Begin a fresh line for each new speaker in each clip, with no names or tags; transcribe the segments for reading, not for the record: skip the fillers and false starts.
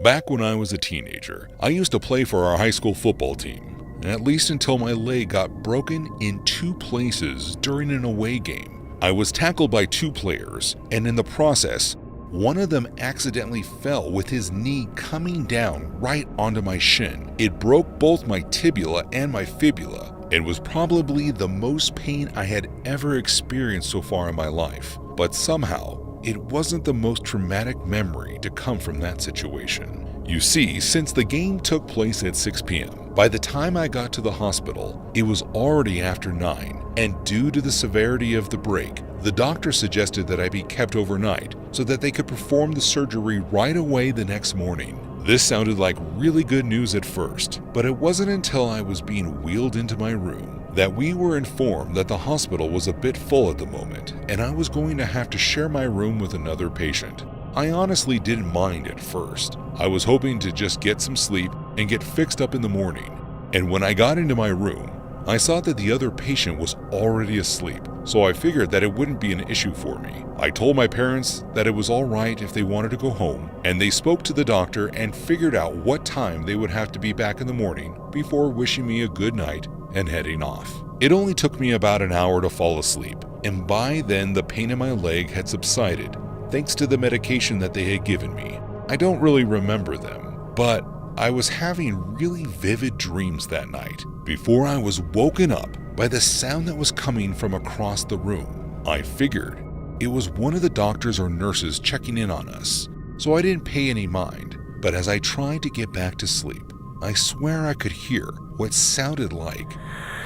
Back when I was a teenager, I used to play for our high school football team, at least until my leg got broken in 2 places during an away game. I was tackled by 2 players, and in the process, one of them accidentally fell with his knee coming down right onto my shin. It broke both my tibia and my fibula, and was probably the most pain I had ever experienced so far in my life. But somehow, it wasn't the most traumatic memory to come from that situation. You see, since the game took place at 6 p.m., by the time I got to the hospital, it was already after 9, and due to the severity of the break, the doctor suggested that I be kept overnight so that they could perform the surgery right away the next morning. This sounded like really good news at first, but it wasn't until I was being wheeled into my room that we were informed that the hospital was a bit full at the moment, and I was going to have to share my room with another patient. I honestly didn't mind at first. I was hoping to just get some sleep and get fixed up in the morning. And when I got into my room, I saw that the other patient was already asleep, so I figured that it wouldn't be an issue for me. I told my parents that it was alright if they wanted to go home, and they spoke to the doctor and figured out what time they would have to be back in the morning before wishing me a good night and heading off. It only took me about an hour to fall asleep, and by then the pain in my leg had subsided thanks to the medication that they had given me. I don't really remember them, but I was having really vivid dreams that night before I was woken up by the sound that was coming from across the room. I figured it was one of the doctors or nurses checking in on us, so I didn't pay any mind. But as I tried to get back to sleep, I swear I could hear what sounded like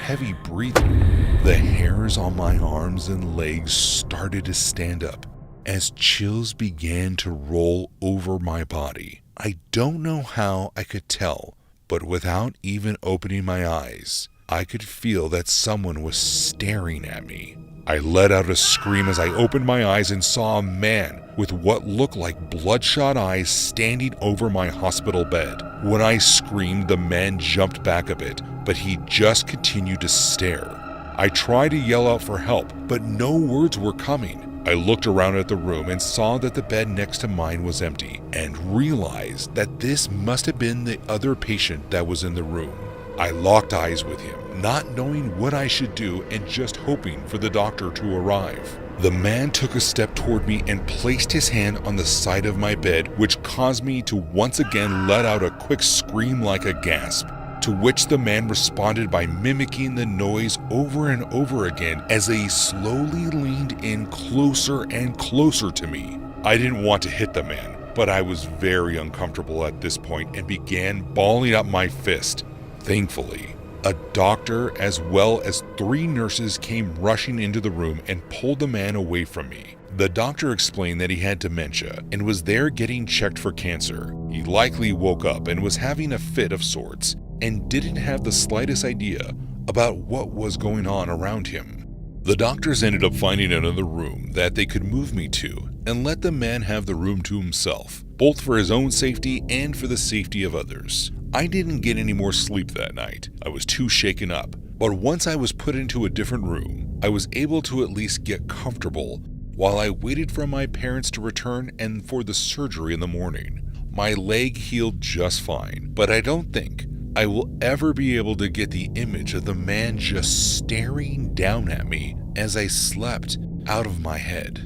heavy breathing. The hairs on my arms and legs started to stand up as chills began to roll over my body. I don't know how I could tell, but without even opening my eyes, I could feel that someone was staring at me. I let out a scream as I opened my eyes and saw a man with what looked like bloodshot eyes standing over my hospital bed. When I screamed, the man jumped back a bit, but he just continued to stare. I tried to yell out for help, but no words were coming. I looked around at the room and saw that the bed next to mine was empty, and realized that this must have been the other patient that was in the room. I locked eyes with him, not knowing what I should do and just hoping for the doctor to arrive. The man took a step toward me and placed his hand on the side of my bed, which caused me to once again let out a quick scream like a gasp, to which the man responded by mimicking the noise over and over again as he slowly leaned in closer and closer to me. I didn't want to hit the man, but I was very uncomfortable at this point and began balling up my fist. Thankfully, a doctor as well as 3 nurses came rushing into the room and pulled the man away from me. The doctor explained that he had dementia and was there getting checked for cancer. He likely woke up and was having a fit of sorts and didn't have the slightest idea about what was going on around him. The doctors ended up finding another room that they could move me to and let the man have the room to himself, both for his own safety and for the safety of others. I didn't get any more sleep that night. I was too shaken up, but once I was put into a different room, I was able to at least get comfortable while I waited for my parents to return and for the surgery in the morning. My leg healed just fine, but I don't think I will ever be able to get the image of the man just staring down at me as I slept out of my head.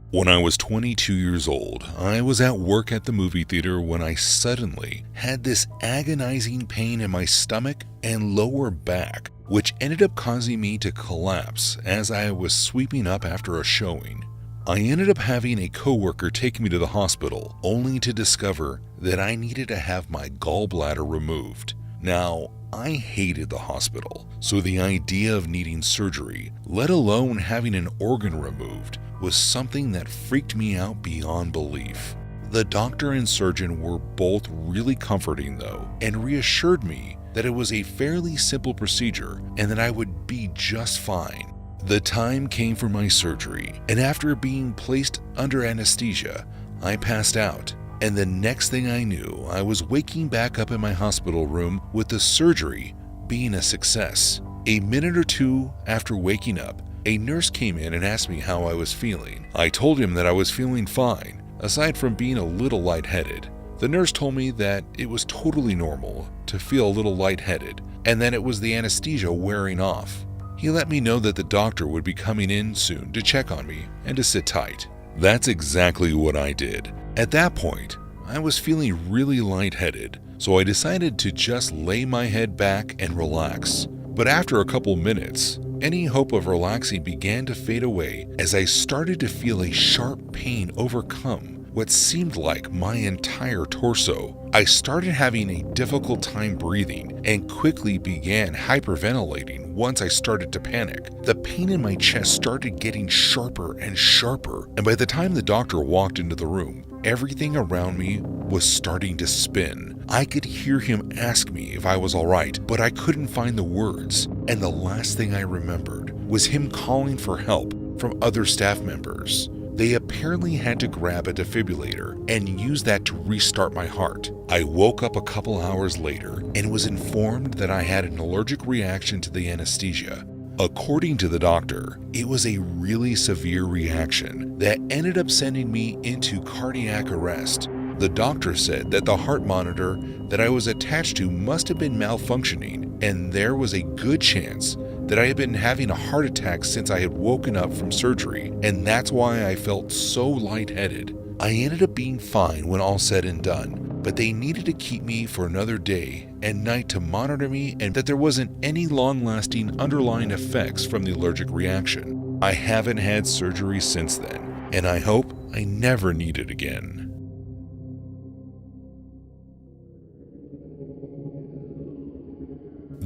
When I was 22 years old, I was at work at the movie theater when I suddenly had this agonizing pain in my stomach and lower back, which ended up causing me to collapse as I was sweeping up after a showing. I ended up having a coworker take me to the hospital, only to discover that I needed to have my gallbladder removed. Now, I hated the hospital, so the idea of needing surgery, let alone having an organ removed, was something that freaked me out beyond belief. The doctor and surgeon were both really comforting though, and reassured me that it was a fairly simple procedure and that I would be just fine. The time came for my surgery, and after being placed under anesthesia, I passed out. And the next thing I knew, I was waking back up in my hospital room with the surgery being a success. A minute or two after waking up, a nurse came in and asked me how I was feeling. I told him that I was feeling fine, aside from being a little lightheaded. The nurse told me that it was totally normal to feel a little lightheaded and that it was the anesthesia wearing off. He let me know that the doctor would be coming in soon to check on me and to sit tight. That's exactly what I did. At that point, I was feeling really lightheaded, so I decided to just lay my head back and relax. But after a couple minutes, any hope of relaxing began to fade away as I started to feel a sharp pain overcome what seemed like my entire torso. I started having a difficult time breathing and quickly began hyperventilating once I started to panic. The pain in my chest started getting sharper and sharper, and by the time the doctor walked into the room, everything around me was starting to spin. I could hear him ask me if I was alright, but I couldn't find the words, and the last thing I remembered was him calling for help from other staff members. They apparently had to grab a defibrillator and use that to restart my heart. I woke up a couple hours later and was informed that I had an allergic reaction to the anesthesia. According to the doctor, it was a really severe reaction that ended up sending me into cardiac arrest. The doctor said that the heart monitor that I was attached to must have been malfunctioning, and there was a good chance that I had been having a heart attack since I had woken up from surgery, and that's why I felt so lightheaded. I ended up being fine when all said and done, but they needed to keep me for another day and night to monitor me and that there wasn't any long-lasting underlying effects from the allergic reaction. I haven't had surgery since then, and I hope I never need it again.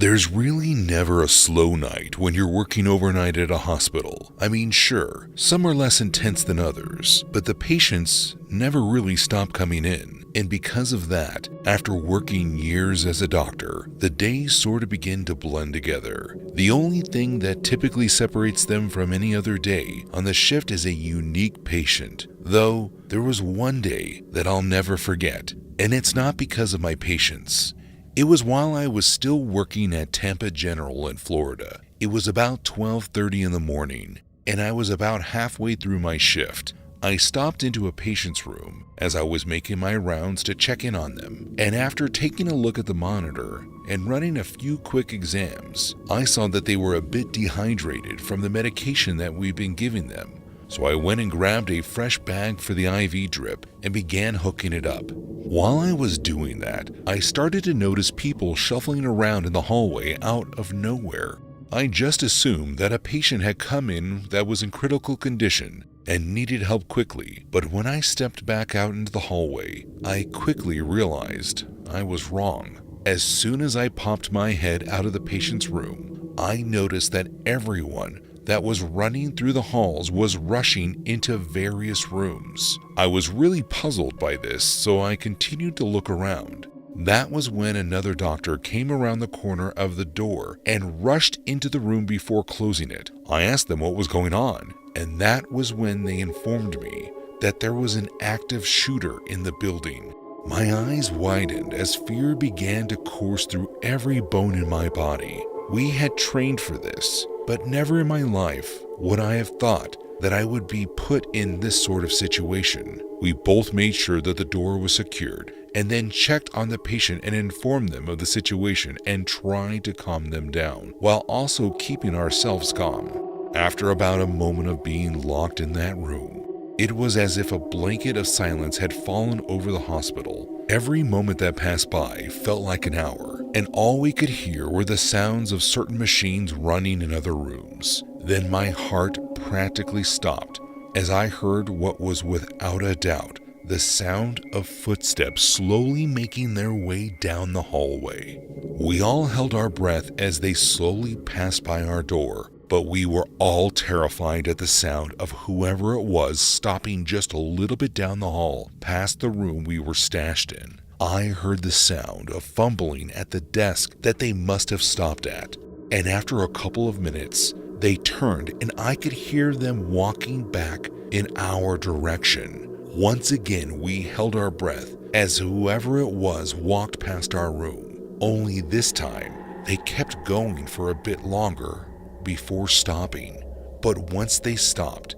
There's really never a slow night when you're working overnight at a hospital. I mean, sure, some are less intense than others, but the patients never really stop coming in. And because of that, after working years as a doctor, the days sort of begin to blend together. The only thing that typically separates them from any other day on the shift is a unique patient. Though, there was one day that I'll never forget, and it's not because of my patients. It was while I was still working at Tampa General in Florida. It was about 12:30 in the morning, and I was about halfway through my shift. I stopped into a patient's room as I was making my rounds to check in on them, and after taking a look at the monitor and running a few quick exams, I saw that they were a bit dehydrated from the medication that we've been giving them. So I went and grabbed a fresh bag for the IV drip and began hooking it up. While I was doing that, I started to notice people shuffling around in the hallway out of nowhere. I just assumed that a patient had come in that was in critical condition and needed help quickly, but when I stepped back out into the hallway, I quickly realized I was wrong. As soon as I popped my head out of the patient's room, I noticed that everyone that was running through the halls was rushing into various rooms. I was really puzzled by this, so I continued to look around. That was when another doctor came around the corner of the door and rushed into the room before closing it. I asked them what was going on, and that was when they informed me that there was an active shooter in the building. My eyes widened as fear began to course through every bone in my body. We had trained for this, but never in my life would I have thought that I would be put in this sort of situation. We both made sure that the door was secured and then checked on the patient and informed them of the situation and tried to calm them down while also keeping ourselves calm. After about a moment of being locked in that room, it was as if a blanket of silence had fallen over the hospital. Every moment that passed by felt like an hour, and all we could hear were the sounds of certain machines running in other rooms. Then my heart practically stopped as I heard what was without a doubt the sound of footsteps slowly making their way down the hallway. We all held our breath as they slowly passed by our door, but we were all terrified at the sound of whoever it was stopping just a little bit down the hall past the room we were stashed in. I heard the sound of fumbling at the desk that they must have stopped at, and after a couple of minutes, they turned and I could hear them walking back in our direction. Once again, we held our breath as whoever it was walked past our room. Only this time, they kept going for a bit longer before stopping. But once they stopped,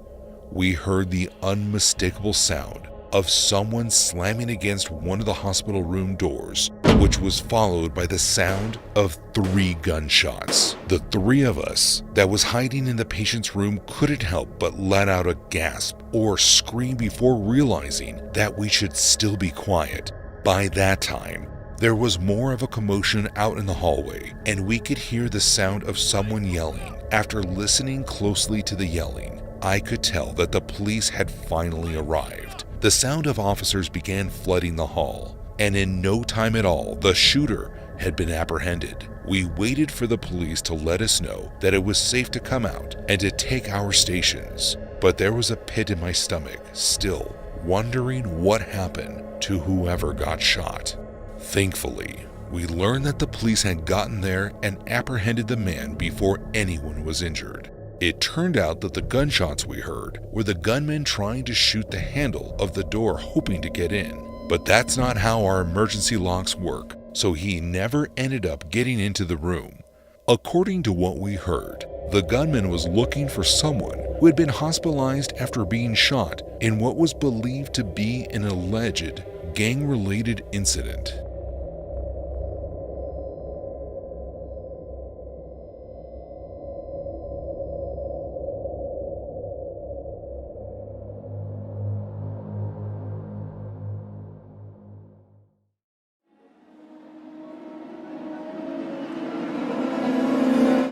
we heard the unmistakable sound of someone slamming against one of the hospital room doors, which was followed by the sound of 3 gunshots. The 3 of us that was hiding in the patient's room couldn't help but let out a gasp or scream before realizing that we should still be quiet. By that time, there was more of a commotion out in the hallway, and we could hear the sound of someone yelling. After listening closely to the yelling, I could tell that the police had finally arrived. The sound of officers began flooding the hall, and in no time at all, the shooter had been apprehended. We waited for the police to let us know that it was safe to come out and to take our stations, but there was a pit in my stomach, still wondering what happened to whoever got shot. Thankfully, we learned that the police had gotten there and apprehended the man before anyone was injured. It turned out that the gunshots we heard were the gunman trying to shoot the handle of the door hoping to get in. But that's not how our emergency locks work, so he never ended up getting into the room. According to what we heard, the gunman was looking for someone who had been hospitalized after being shot in what was believed to be an alleged gang-related incident.